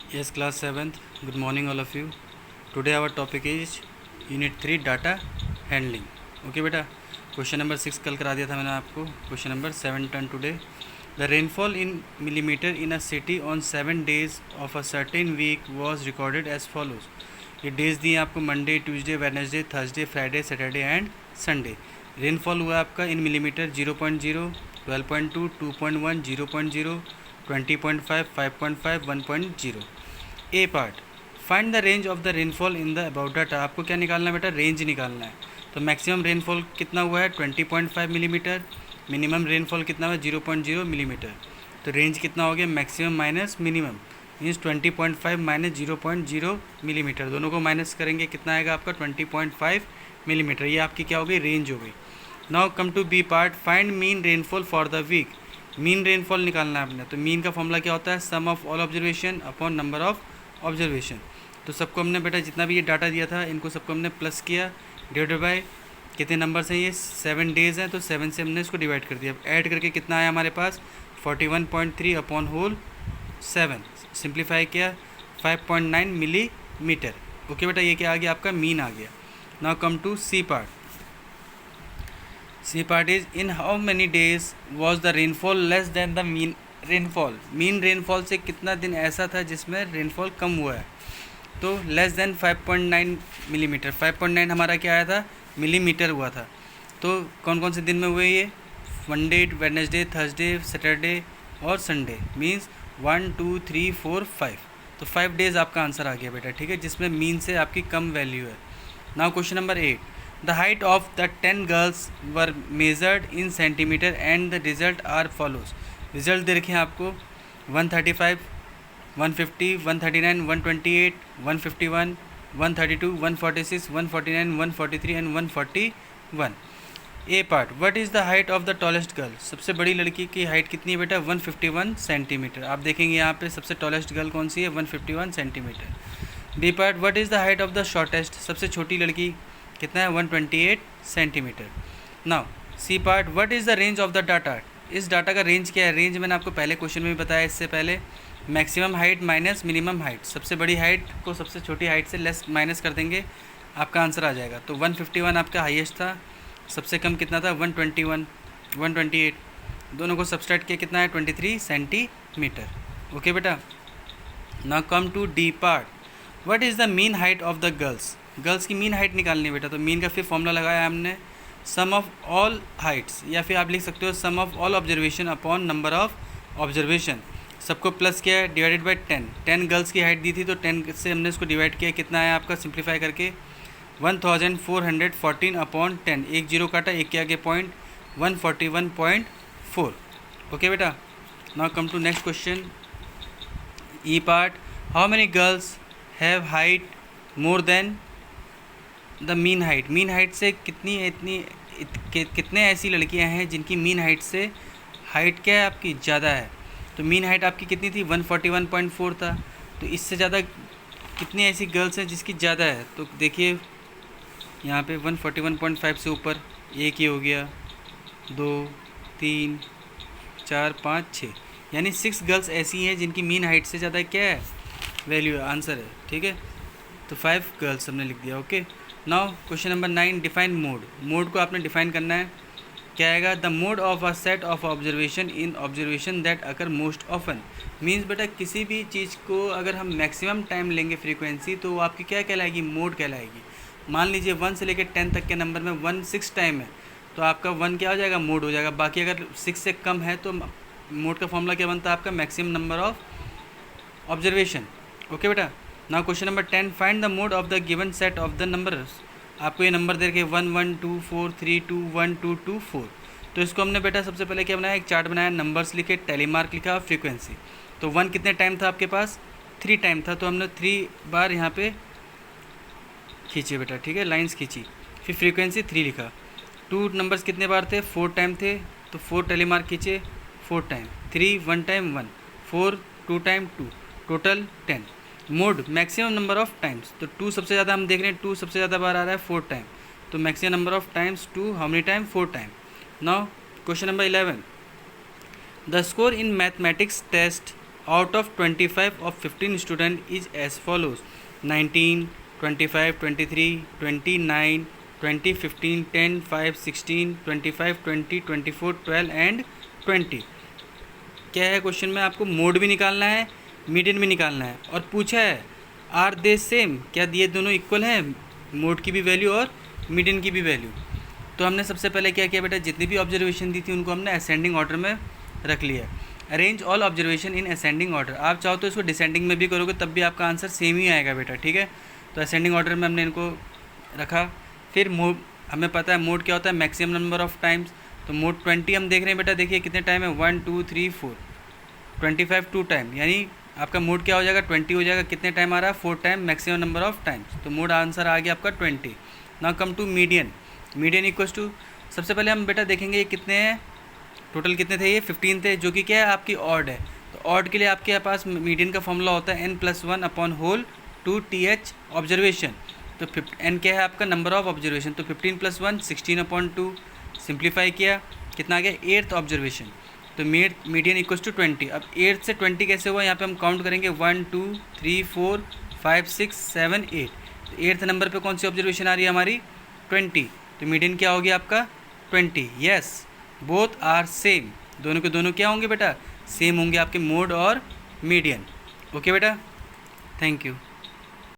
Yes, class 7th. Good morning, all of you. Today our topic is Unit 3 Data Handling. Okay, बेटा. Question number 6 कल करा दिया था मैंने आपको. Question number 7 turn today. The rainfall in millimeter in a city on 7 days of a certain week was recorded as follows. ये days दिए आपको Monday, Tuesday, Wednesday, Thursday, Friday, Saturday and Sunday. Rainfall हुआ आपका इन millimetre 0.0, 12.2, 2.1, 0.0, 20.5, 5.5, 1.0. A part. Find the range of the rainfall in the about data. आपको क्या निकालना है बेटा? रेंज निकालना है. तो मैक्सिमम रेनफॉल कितना हुआ है? 20.5 मिलीमीटर. मिनिमम रेनफॉल कितना हुआ? 0.0 मिलीमीटर. तो रेंज कितना हो गया? Maximum minus minimum means 20.5 minus 0.0 millimetre. दोनों को माइनस करेंगे कितना आएगा आपका? 20.5 मिलीमीटर. ये आपकी क्या हो गई? रेंज हो गई. Now come to B part. Find mean rainfall for the week. Mean rainfall निकालना है आपने. तो मीन का फॉर्मूला क्या होता है? Sum of all observation upon number of observation. तो सबको हमने बेटा जितना भी ये डाटा दिया था इनको सबको हमने प्लस किया, डिवाइडेड बाय कितने नंबर्स हैं? ये 7 डेज़ हैं तो 7 से हमने इसको डिवाइड कर दिया. ऐड करके कितना आया हमारे पास? 41.3 अपॉन होल 7. सिंप्लीफाई किया 5.9 मिलीमीटर. ओके बेटा, ये क्या आ गया? आपका मीन आ गया. Now come to C part. C part is in how many days was the rainfall less than the mean rainfall. Mean rainfall से कितना दिन ऐसा था जिसमें रेनफॉल कम हुआ है? तो लेस दैन 5.9 मिलीमीटर. 5.9 हमारा क्या आया था? मिलीमीटर हुआ था. तो कौन कौन से दिन में हुए ये? मंडे, वेडनेसडे, थर्सडे, सैटरडे और संडे. मीन्स 1, 2, 3, 4, 5. तो 5 डेज़ आपका आंसर आ गया बेटा. ठीक है, जिसमें मीन से आपकी कम वैल्यू है. Now question number 8. The height of the 10 girls were measured in centimeter and the result are follows. Result दे रखे हैं आपको 135, 150, 139, 128, 151, 132, 146, 149, 143 and 141. A part. What is the height of the tallest girl. सबसे बड़ी लड़की की हाइट कितनी है बेटा? 151 सेंटीमीटर. आप देखेंगे यहाँ पे सबसे टॉलेस्ट गर्ल कौन सी है? 151 centimetre. B part. What is the height of the shortest. सबसे छोटी लड़की कितना है? 128 centimetre. Now C part. What is the range of the data. इस डाटा का रेंज क्या है? रेंज मैंने आपको पहले क्वेश्चन में भी बताया. इससे पहले maximum height minus minimum height. सबसे बड़ी हाइट को सबसे छोटी हाइट से लेस माइनस कर देंगे, आपका आंसर आ जाएगा. तो 151 आपका हाईएस्ट था. सबसे कम कितना था? 121, 128. दोनों को सब्सट्रैक्ट किया कितना है? 23 सेंटीमीटर. ओके बेटा. Now come to D part. What is the mean height of the girls. Girls की मीन हाइट निकालनी है बेटा. तो मीन का फिर फॉर्मूला लगाया हमने सम ऑफ ऑल हाइट्स, या फिर आप लिख सकते हो sum of all observation upon number of observation. सबको प्लस किया है, डिवाइडेड बाई 10. 10 गर्ल्स की हाइट दी थी तो 10 से हमने इसको डिवाइड किया. कितना आया आपका? सिंप्लीफाई करके 1414 अपॉन 10. एक जीरो काटा, एक के आगे पॉइंट, 141.4. ओके बेटा. Now come to next question. E part. How many girls have height more than the mean height. Mean height से कितने ऐसी लड़कियां हैं जिनकी मीन हाइट से हाइट क्या है आपकी? ज़्यादा है. तो मीन हाइट आपकी कितनी थी? 141.4 था. तो इससे ज़्यादा कितनी ऐसी गर्ल्स हैं जिसकी ज़्यादा है? तो देखिए यहाँ पे 141.5 से ऊपर एक ही हो गया, 2, 3, 4, 5, 6, यानी 6 गर्ल्स ऐसी हैं जिनकी मीन हाइट से ज़्यादा क्या है? वैल्यू है, आंसर है. ठीक है, तो 5 गर्ल्स हमने लिख दिया. Okay. Now question number 9. Define mode. Mode को आपने डिफाइन करना है. क्या आएगा? The mode of a set of observation in observation that occur most often. Means बेटा किसी भी चीज़ को अगर हम मैक्सिमम टाइम लेंगे फ्रीक्वेंसी तो वो आपकी क्या कहलाएगी? मोड कहलाएगी. मान लीजिए 1 से लेकर 10 तक के नंबर में 1 6 टाइम है तो आपका 1 क्या हो जाएगा? मोड हो जाएगा. बाकी अगर 6 से कम है तो मोड का फॉर्मूला क्या बनता है आपका? Maximum number of observation. Okay बेटा. Now question number 10. Find the mode of the given set of the numbers. आपको ये नंबर दे के 1 1 2 4 3 2 1 2 2 4. तो इसको हमने बेटा सबसे पहले क्या बनाया? एक चार्ट बनाया, नंबर्स लिखे, टेलीमार्क लिखा, फ्रीक्वेंसी. तो 1 कितने टाइम था आपके पास? 3 टाइम था. तो हमने 3 बार यहाँ पे खींचे बेटा. ठीक है, लाइंस खींची. फिर फ्रीक्वेंसी 3 लिखा. 2 नंबर्स कितने बार थे? 4 टाइम थे. तो 4 टेलीमार्क खींचे 4 time. 3 1 time 1, 4 2 time 2, total 10. Mode maximum number of times. तो 2 सबसे ज़्यादा हम देख रहे हैं, 2 सबसे ज़्यादा बार आ रहा है 4 टाइम. तो maximum number of times 2, how many time? 4 time. Now question number 11. The score in mathematics test out of 25 of 15 student is as follows 19, 25, 23, 29, 20, 15, 10, 5, 16, 25, 20, 24, 12 and 20। क्या है क्वेश्चन में, आपको मोड भी निकालना है, मीडियन भी निकालना है, और पूछा है आर दे सेम, क्या ये दोनों इक्वल हैं, मोड की भी वैल्यू और मीडियन की भी वैल्यू। तो हमने सबसे पहले क्या किया बेटा, जितनी भी ऑब्जर्वेशन दी थी उनको हमने असेंडिंग ऑर्डर में रख लिया। Arrange all observation in ascending order. आप चाहो तो इसको डिसेंडिंग में भी करोगे तब भी आपका आंसर सेम ही आएगा बेटा, ठीक है। तो असेंडिंग ऑर्डर में हमने इनको रखा। फिर मोड, हमें पता है मोड क्या होता है, मैक्सिमम नंबर ऑफ टाइम्स। तो मोड 20 हम देख रहे हैं बेटा, देखिए कितने टाइम है, 1 2 3 4, 25 2 टाइम, यानी आपका मोड क्या हो जाएगा, 20 हो जाएगा। कितने टाइम आ रहा है, 4 time, maximum number of times. तो मोड आंसर आ गया आपका 20। Now come to median. Median equals to, सबसे पहले हम बेटा देखेंगे ये कितने हैं, टोटल कितने थे, ये 15 थे, जो कि क्या है आपकी ऑड है। तो ऑड के लिए आपके पास मीडियन का फॉर्मूला होता है n+1 upon whole 2th observation. तो n क्या है आपका, नंबर ऑफ ऑब्जर्वेशन। तो 15 + 1 16/2, सिंप्लीफाई किया, कितना आ गया, 8th ऑब्जर्वेशन। तो मीडियन इक्वल्स टू 20। अब 8 से 20 कैसे हुआ, यहाँ पे हम काउंट करेंगे 1 2 3 4 5 6 7 8। तो 8th नंबर पे कौन सी ऑब्जर्वेशन आ रही है हमारी, 20। तो मीडियन क्या हो गया आपका 20। यस, बोथ आर सेम, दोनों के दोनों क्या होंगे बेटा, सेम होंगे आपके मोड और मीडियन। ओके बेटा, थैंक यू।